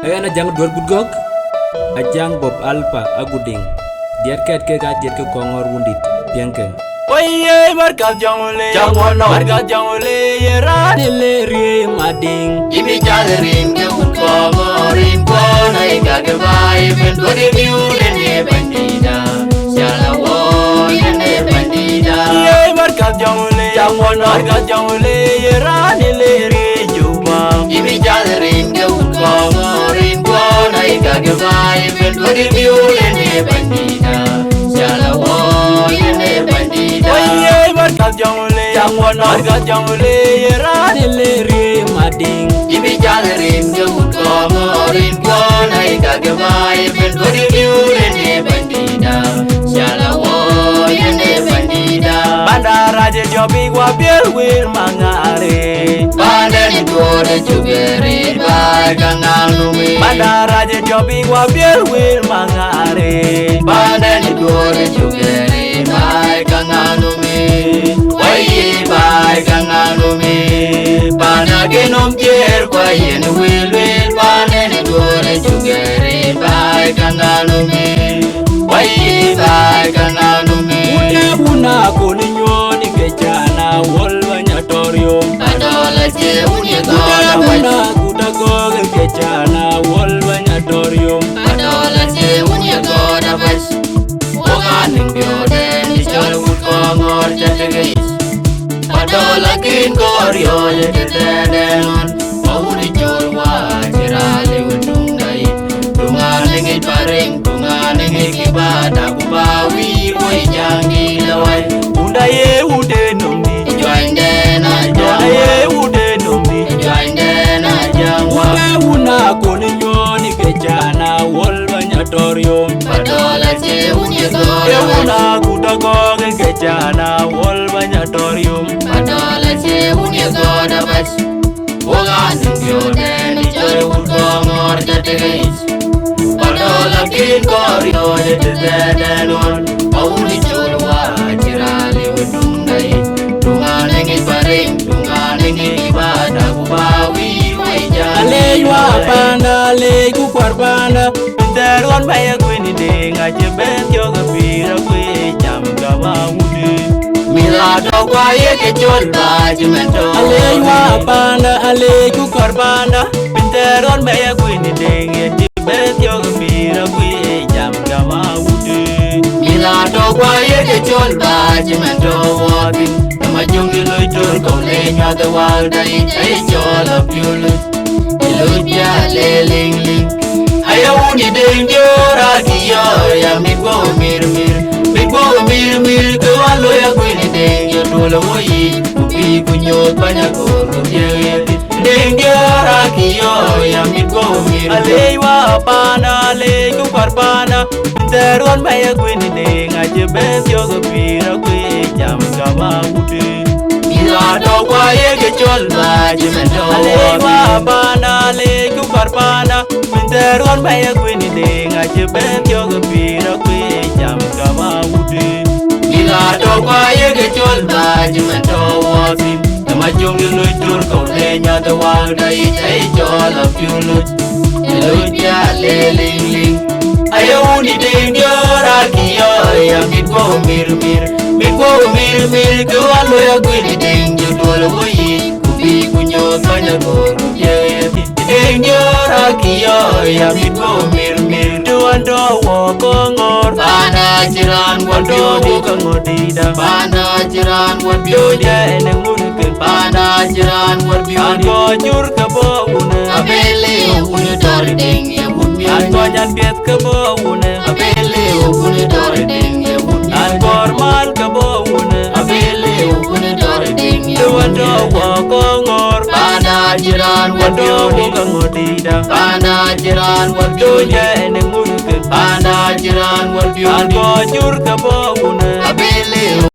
Ayana jang dor gudgok ajang bob alpa aguding diat ket ke ka diat ke kongor wundit pianke Oye marka jangole Jangono. marka jangole yera dele rie mading Imi jalerin ke utkomorin kona ikage bai Bendori miune ne bandida Siala wo ne bandida Oye marka jangole Jangono. marka jangole yera dele ri juba Imi jalerin ke utkomorin kona ikage bai Bendori miune ne bandida Siala wo ne bandida Oye marka jangole Jangono. marka jangole yera dele rie mading Imi jalerin ke utkomorin kona ikage bai Bendori miune ne bandida Siala wo ne bandida bandara je jobi wa biel wil mangare Bandari kore chugeri bai kanganumi bandara je jobi wa biel wil mangare Bandari kore chugeri bai kanganumi Wayi bai kanganumi Bana genom kier kwa yen wil wil Bandari kore chugeri bai kanganumi Wayi bai kanganumi ude buna koni nyoni kechana wolva nyatorium Adola che unye ude gona buna kutagog kechana wolva nyatorium Adola che unye gona bas Woganing biode ni chol wood kongor chategis Adola kin koryo jetedenon Mahuni chol wa chirali wudungai Tunganing iparing tunganing ikibada kubawi Woy jangi lawai unda ye ude nombi Join den unda ajang ye ude nombi Join den ajang wa ude buna koni nyoni kechana wolva nyatorium Adola che unye ye gona una kutagog kechana wolva nyatorium Adola che unye gona bas Woganing biode ni chol wood kongor chategis Adola kin koryo jetedenon Mahuni chol wa chirali wudungai Tunganing iparing tunganing ikibada kubawi Woy jangi alejwa panda alej kukwar panda Teron baya kwini ding aje ben yoga pira kwe jam gama ude Milado kwa yeke chol ba jimento alejwa panda alej kukwar panda Teron baya kwini ding aje ben yoga pira kwe jam gama ude Milado kwa yeke chol ba jimento wabin Nama jungi loy tur kone nyada walda itay chol apyulut Ilut ya leling ling Aya uni ding yora kiyo ya mikwo mir mir Mikwo mir mir kwalo ya kwini ding yotola woyi Kupi kunyot banya kuru yewit Ding yora kiyo ya mikwo mir mir Alejwa panda alej kukwar panda Teron baya kwini ding aje ben yoga pira kwe jam gama ude Milado kwa yeke chol ba jimento Alejwa panda alej kukwar panda Teron baya kwini ding aje ben yoga pira kwe jam gama ude Milado kwa yeke chol ba jimento wafin Nama jungi loy tur kone nyada walda itay chol apyulut Ilut ya leling ling Aya uni ding yora kiyo ya mikwo mir mir Mikwo mir mir kwalo ya kwini ding yotola woyi Kupi kunyot banya kuru yewit Ding yora kiyo ya mikwo mir mir Tuando wo kongor Bana jiran Wado wabyo kangodida Bana jiran wabyo Yoja ene ngunukin Bana jiran wabyo Anko nyur kabo une Abele okuni dori ding ye wunmi Anko nyan piet kabo une Abele okuni dori ding ye wunmi Anko mal kabo une Abele okuni dori ding ye Tuando wunmi wo kongor Bana jiran Wado wabyo kangodida Bana jiran wabyo Yoja ene ngunukin Bana jiran wabyo Anko nyur kabo une Abele